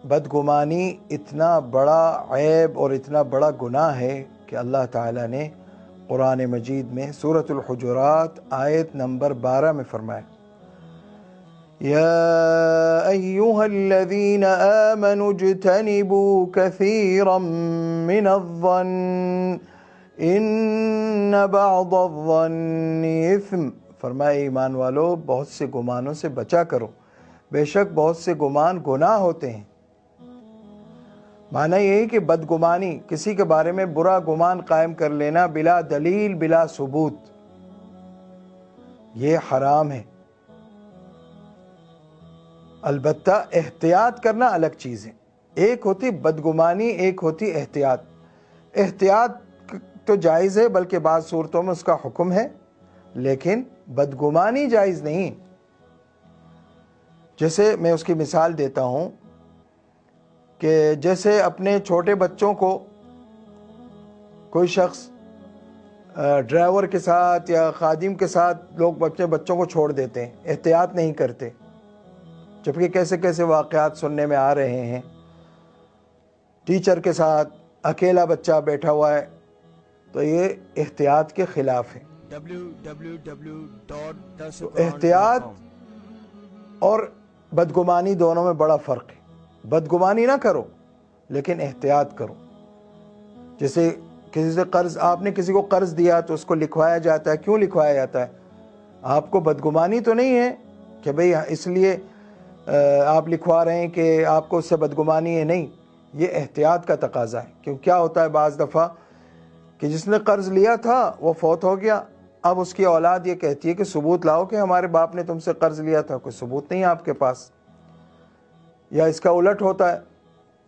بدگمانی اتنا بڑا عیب اور اتنا بڑا گناہ ہے کہ اللہ تعالیٰ نے قرآن مجید میں سورۃ الحجرات آیت نمبر 12 میں فرمایا، یا ایہا الذین آمنوا اجتنبوا کثیرا من الظن ان بعض الظن اثم، فرمایا ایمان والو بہت سے گمانوں سے بچا کرو، بے شک بہت سے گمان گناہ ہوتے ہیں۔ معنی یہی کہ بدگمانی، کسی کے بارے میں برا گمان قائم کر لینا بلا دلیل بلا ثبوت، یہ حرام ہے۔ البتہ احتیاط کرنا الگ چیز ہے، ایک ہوتی بدگمانی، ایک ہوتی احتیاط۔ احتیاط تو جائز ہے، بلکہ بعض صورتوں میں اس کا حکم ہے، لیکن بدگمانی جائز نہیں۔ جیسے میں اس کی مثال دیتا ہوں کہ جیسے اپنے چھوٹے بچوں کو کوئی شخص ڈرائیور کے ساتھ یا خادم کے ساتھ لوگ اپنے بچوں کو چھوڑ دیتے ہیں، احتیاط نہیں کرتے، جبکہ کیسے کیسے واقعات سننے میں آ رہے ہیں۔ ٹیچر کے ساتھ اکیلا بچہ بیٹھا ہوا ہے، تو یہ احتیاط کے خلاف ہے۔ تو احتیاط اور بدگمانی دونوں میں بڑا فرق ہے۔ بدگمانی نہ کرو لیکن احتیاط کرو۔ جیسے کسی سے قرض، آپ نے کسی کو قرض دیا تو اس کو لکھوایا جاتا ہے، کیوں لکھوایا جاتا ہے؟ آپ کو بدگمانی تو نہیں ہے کہ بھئی اس لیے آپ لکھوا رہے ہیں کہ آپ کو اس سے بدگمانی ہے، نہیں، یہ احتیاط کا تقاضا ہے۔ کیوں کیا ہوتا ہے بعض دفعہ کہ جس نے قرض لیا تھا وہ فوت ہو گیا، اب اس کی اولاد یہ کہتی ہے کہ ثبوت لاؤ کہ ہمارے باپ نے تم سے قرض لیا تھا، کوئی ثبوت نہیں ہے آپ کے پاس۔ یا اس کا الٹ ہوتا ہے،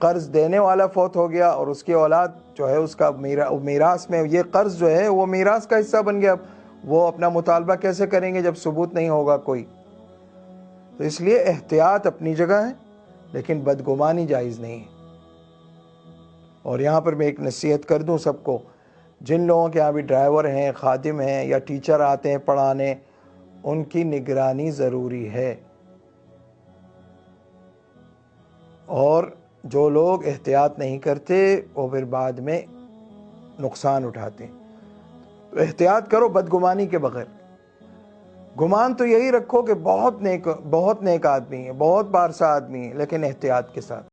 قرض دینے والا فوت ہو گیا اور اس کی اولاد جو ہے اس کا میراث میں یہ قرض جو ہے وہ میراث کا حصہ بن گیا، وہ اپنا مطالبہ کیسے کریں گے جب ثبوت نہیں ہوگا کوئی؟ تو اس لیے احتیاط اپنی جگہ ہے لیکن بدگمانی جائز نہیں ہے۔ اور یہاں پر میں ایک نصیحت کر دوں سب کو، جن لوگوں کے یہاں بھی ڈرائیور ہیں، خادم ہیں یا ٹیچر آتے ہیں پڑھانے، ان کی نگرانی ضروری ہے۔ اور جو لوگ احتیاط نہیں کرتے وہ پھر بعد میں نقصان اٹھاتے ہیں۔ تو احتیاط کرو بدگمانی کے بغیر۔ گمان تو یہی رکھو کہ بہت نیک آدمی ہے، بہت پارسا آدمی ہے، لیکن احتیاط کے ساتھ۔